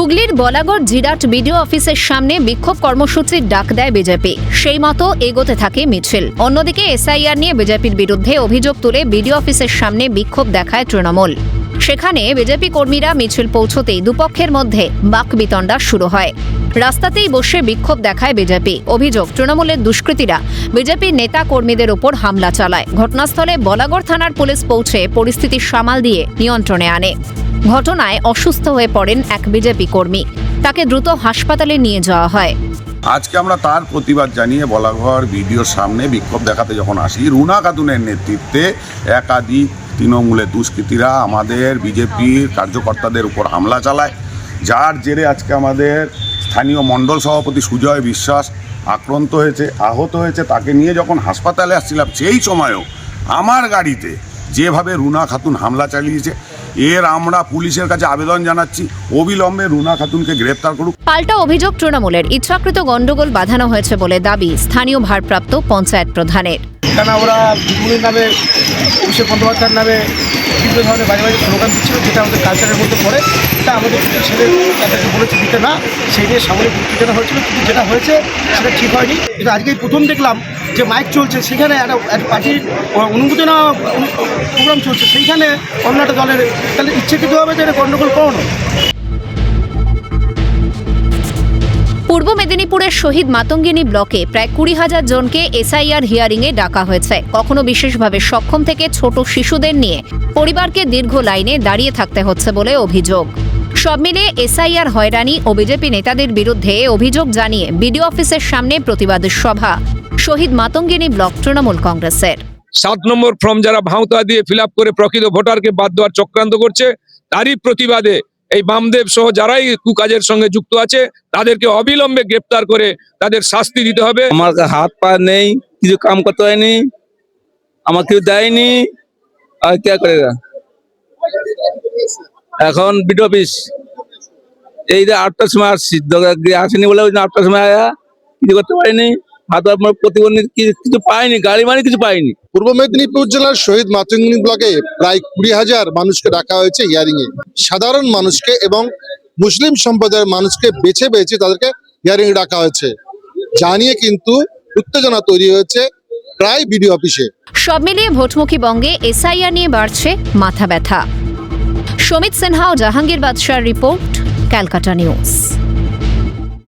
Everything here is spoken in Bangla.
হুগলির বলাগড় জিরাট বিডিও অফিসের সামনে বিক্ষোভ কর্মসূচির ডাক দেয় বিজেপি। সেই মতো এগোতে থাকে মিছিল। অন্যদিকে এসআইআর নিয়ে বিজেপির বিরুদ্ধে অভিযোগ তুলে বিডিও অফিসের সামনে বিক্ষোভ দেখায় তৃণমূল। সেখানে বিজেপি কর্মীরা মিছিল পৌঁছতেই দুপক্ষের মধ্যে বাকবিতণ্ডা শুরু হয়। রাস্তাতেই বসে বিক্ষোভ দেখায় বিজেপি। অভিযোগ, তৃণমূলের দুষ্কৃতীরা বিজেপির নেতা কর্মীদের উপর হামলা চালায়। ঘটনাস্থলে বলাগড় থানার পুলিশ পৌঁছে পরিস্থিতি সামাল দিয়ে নিয়ন্ত্রণে আনে। ঘটনায় অসুস্থ হয়ে পড়েন এক বিজেপি কর্মী। তাকে দ্রুত হাসপাতালে নিয়ে যাওয়া হয়। আজকে আমরা তার প্রতিবাদ জানিয়ে বলাগড় ভিডিওর সামনে বিক্ষোভ দেখাতে যখন আসি, রুনা খাতুনের নেতৃত্বে একাধিক তৃণমূলের দুষ্কৃতীরা আমাদের বিজেপির কার্যকর্তাদের উপর হামলা চালায়, যার জেরে আজকে আমাদের স্থানীয় মণ্ডল সভাপতি সুজয় বিশ্বাস আক্রান্ত হয়েছে, আহত হয়েছে। তাকে নিয়ে যখন হাসপাতালে আসছিলাম, সেই সময়ও আমার গাড়িতে যেভাবে রুনা খাতুন হামলা চালিয়েছে, আমরা পুলিশের কাছে আবেদন জানাচ্ছি অবিলম্বে রুনা খাতুনকে গ্রেপ্তার করুক। পাল্টা অভিযোগ, তৃণমূলের ইচ্ছাকৃত গন্ডগোল বাঁধানো হয়েছে বলে দাবি স্থানীয় ভারপ্রাপ্ত পঞ্চায়েত প্রধানের। কেন ওরা বিপুলের নামে, অভিষেক বন্দ্যোপাধ্যায়ের নামে বিভিন্ন ধরনের বাড়ি বাড়ি স্লোগান দিচ্ছিল, যেটা আমাদের কালচারের মধ্যে পড়ে। এটা আমাদের ছেলে তাদেরকে বলেছে দিতে না, সেই নিয়ে সামনে বিক্রি হয়েছিল, কিন্তু যেটা হয়েছে সেটা ঠিক হয়নি। কিন্তু আজকে প্রথম দেখলাম যে মাইক চলছে, সেখানে একটা পার্টির অনুমতি নেওয়া প্রোগ্রাম চলছে, সেইখানে অন্য একটা দলের, তাহলে ইচ্ছাকৃতভাবে যে এটা গণ্ডগোল করানো। পূর্ব মেদিনীপুরের শহীদ মাতঙ্গিনী ব্লকে প্রায় 20,000 জনকে এসআইআর হিয়ারিংয়ে ডাকা হয়েছে। কখনো বিশেষভাবে সক্ষম থেকে ছোট শিশুদের নিয়ে পরিবারকে দীর্ঘ লাইনে দাঁড়িয়ে থাকতে হচ্ছে বলে অভিযোগ। সব মিলিয়ে এসআইআর হয়রানি ও বিজেপি নেতাদের বিরুদ্ধে অভিযোগ জানিয়ে বিডিও অফিসের সামনে প্রতিবাদ সভা শহীদ মাতঙ্গিনী ব্লক তৃণমূল কংগ্রেসের। 7 নম্বর ফর্ম যারা ভাঁওতা দিয়ে ফিল আপ করে প্রকৃত ভোটারকে বাদ দেওয়ার চক্রান্ত করছে, তারই প্রতিবাদে এই বামদেব সহ যারাই কুকাজের সঙ্গে যুক্ত আছে তাদেরকে অবিলম্বে গ্রেপ্তার করে তাদের শাস্তি দিতে হবে। আমার হাত পা নেই, কিছু কাম করতে হয়নি, আমার কেউ দেয়নি, আর কে করেগা। এখন বিডিও অফিস এই যে 8টার সময় আসছি, আসেনি বলে 8টার সময় আয়া কিছু করতে পারিনি, হাত প্রতিবন্ধী কিছু পাইনি, গাড়ি মানি কিছু পাইনি। পূর্ব মেদিনীপুর জেলার শহীদ মাতঙ্গিনী ব্লকে প্রায় 20,000 মানুষকে ডাকা হয়েছে হিয়ারিং এ। সাধারণ মানুষকে এবং মুসলিম সম্প্রদায়ের মানুষকে বেছে বেছে তাদেরকে হিয়ারিং এ ডাকা হয়েছে, জানিয়ে কিন্তু উত্তেজনা তৈরি হয়েছে প্রায় বিডিও অফিসে। সব মিলিয়ে ভোটমুখী বঙ্গে এসআইআর নিয়ে বাড়ছে মাথা ব্যথা। সমিত সিনহা ও জাহাঙ্গীর বাদশার রিপোর্ট, ক্যালকাটা নিউজ।